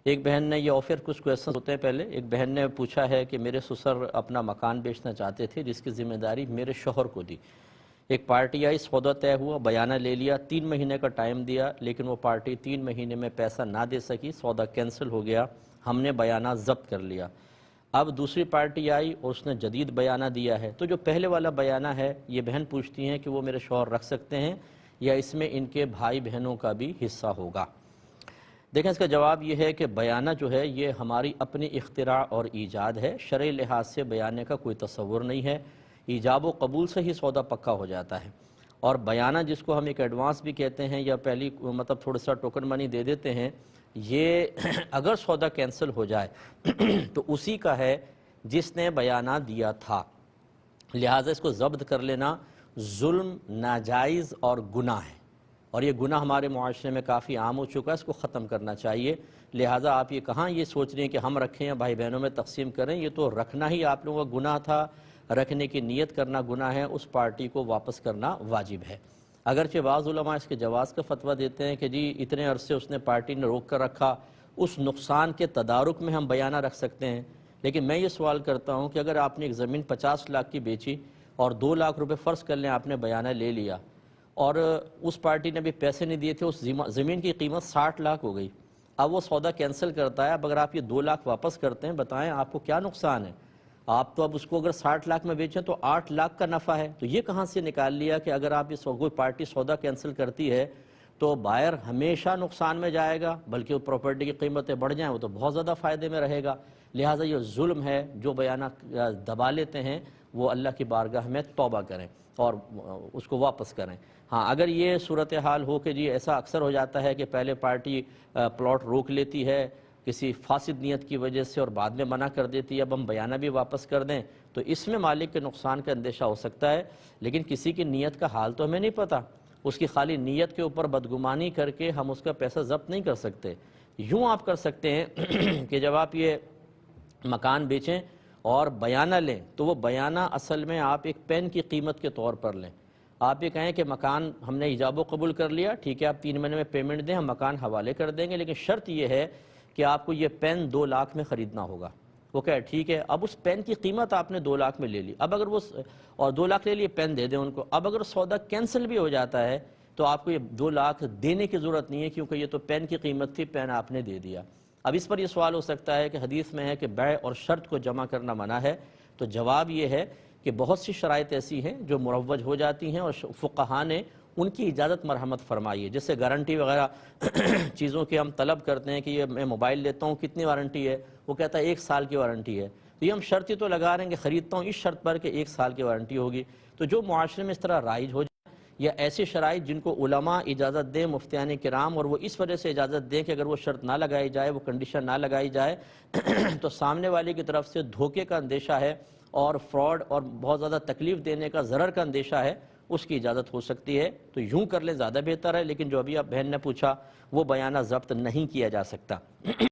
ایک بہن نے یہ آفر کچھ کویسچنز ہوتے ہیں پہلے، ایک بہن نے پوچھا ہے کہ میرے سسر اپنا مکان بیچنا چاہتے تھے جس کی ذمہ داری میرے شوہر کو دی۔ ایک پارٹی آئی، سودا طے ہوا، بیانہ لے لیا، 3 مہینے کا ٹائم دیا، لیکن وہ پارٹی 3 مہینے میں پیسہ نہ دے سکی، سودا کینسل ہو گیا، ہم نے بیانہ ضبط کر لیا۔ اب دوسری پارٹی آئی اور اس نے جدید بیانہ دیا ہے، تو جو پہلے والا بیانہ ہے یہ بہن پوچھتی ہیں کہ وہ میرے شوہر رکھ سکتے ہیں یا اس میں ان کے بھائی بہنوں کا بھی حصہ ہوگا؟ دیکھیں اس کا جواب یہ ہے کہ بیانہ جو ہے یہ ہماری اپنی اختراع اور ایجاد ہے، شرعی لحاظ سے بیانہ کا کوئی تصور نہیں ہے، ایجاب و قبول سے ہی سودا پکا ہو جاتا ہے۔ اور بیانہ جس کو ہم ایک ایڈوانس بھی کہتے ہیں یا پہلی مطلب تھوڑا سا ٹوکن منی دے دیتے ہیں، یہ اگر سودا کینسل ہو جائے تو اسی کا ہے جس نے بیانہ دیا تھا، لہٰذا اس کو ضبط کر لینا ظلم، ناجائز اور گناہ ہے، اور یہ گناہ ہمارے معاشرے میں کافی عام ہو چکا ہے، اس کو ختم کرنا چاہیے۔ لہٰذا آپ یہ کہاں یہ سوچ رہے ہیں کہ ہم رکھیں یا بھائی بہنوں میں تقسیم کریں، یہ تو رکھنا ہی آپ لوگوں کا گناہ تھا، رکھنے کی نیت کرنا گناہ ہے، اس پارٹی کو واپس کرنا واجب ہے۔ اگرچہ بعض علماء اس کے جواز کا فتویٰ دیتے ہیں کہ جی اتنے عرصے اس نے پارٹی نے روک کر رکھا، اس نقصان کے تدارک میں ہم بیانہ رکھ سکتے ہیں، لیکن میں یہ سوال کرتا ہوں کہ اگر آپ نے ایک زمین 50 لاکھ کی بیچی اور 2 لاکھ روپے فرض کر لیں آپ نے بیانہ لے لیا، اور اس پارٹی نے بھی پیسے نہیں دیے تھے، اس زمین کی قیمت 60 لاکھ ہو گئی، اب وہ سودا کینسل کرتا ہے، اب اگر آپ یہ 2 لاکھ واپس کرتے ہیں، بتائیں آپ کو کیا نقصان ہے؟ آپ تو اب اس کو اگر 60 لاکھ میں بیچیں تو 8 لاکھ کا نفع ہے، تو یہ کہاں سے نکال لیا کہ اگر آپ اس کوئی پارٹی سودا کینسل کرتی ہے تو بائر ہمیشہ نقصان میں جائے گا، بلکہ وہ پراپرٹی کی قیمتیں بڑھ جائیں وہ تو بہت زیادہ فائدے میں رہے گا۔ لہٰذا یہ ظلم ہے، جو بیانہ دبا لیتے ہیں وہ اللہ کی بارگاہ میں توبہ کریں اور اس کو واپس کریں۔ ہاں اگر یہ صورتحال ہو کہ جی ایسا اکثر ہو جاتا ہے کہ پہلے پارٹی پلاٹ روک لیتی ہے کسی فاسد نیت کی وجہ سے اور بعد میں منع کر دیتی ہے، اب ہم بیانہ بھی واپس کر دیں، تو اس میں مالک کے نقصان کا اندیشہ ہو سکتا ہے، لیکن کسی کی نیت کا حال تو ہمیں نہیں پتہ، اس کی خالی نیت کے اوپر بدگمانی کر کے ہم اس کا پیسہ ضبط نہیں کر سکتے۔ یوں آپ کر سکتے ہیں کہ جب آپ یہ مکان بیچیں اور بیانہ لیں تو وہ بیانہ اصل میں آپ ایک پین کی قیمت کے طور پر لیں، آپ یہ کہیں کہ مکان ہم نے ایجاب و قبول کر لیا، ٹھیک ہے آپ 3 مہینے میں پیمنٹ دیں، ہم مکان حوالے کر دیں گے، لیکن شرط یہ ہے کہ آپ کو یہ پین 2 لاکھ میں خریدنا ہوگا۔ وہ کہے ٹھیک ہے، اب اس پین کی قیمت آپ نے 2 لاکھ میں لے لی، اب اگر وہ اور 2 لاکھ لے لیے، پین دے دیں ان کو، اب اگر سودا کینسل بھی ہو جاتا ہے تو آپ کو یہ 2 لاکھ دینے کی ضرورت نہیں ہے، کیونکہ یہ تو پین کی قیمت تھی، پین آپ نے دے دیا۔ اب اس پر یہ سوال ہو سکتا ہے کہ حدیث میں ہے کہ بیع اور شرط کو جمع کرنا منع ہے، تو جواب یہ ہے کہ بہت سی شرائط ایسی ہیں جو مروج ہو جاتی ہیں اور فقہاء نے ان کی اجازت مرحمت فرمائی ہے، جیسے گارنٹی وغیرہ چیزوں کی ہم طلب کرتے ہیں کہ یہ میں موبائل لیتا ہوں کتنی وارنٹی ہے، وہ کہتا ہے 1 سال کی وارنٹی ہے، تو یہ ہم شرط ہی تو لگا رہے ہیں کہ خریدتا ہوں اس شرط پر کہ 1 سال کی وارنٹی ہوگی، تو جو معاشرے میں اس طرح رائج ہو جائے یا ایسی شرائط جن کو علماء اجازت دیں، مفتیان کرام، اور وہ اس وجہ سے اجازت دیں کہ اگر وہ شرط نہ لگائی جائے، وہ کنڈیشن نہ لگائی جائے تو سامنے والے کی طرف سے دھوکے کا اندیشہ ہے اور فراڈ اور بہت زیادہ تکلیف دینے کا، ضرر کا اندیشہ ہے، اس کی اجازت ہو سکتی ہے، تو یوں کر لیں زیادہ بہتر ہے، لیکن جو ابھی آپ بہن نے پوچھا وہ بیانہ ضبط نہیں کیا جا سکتا۔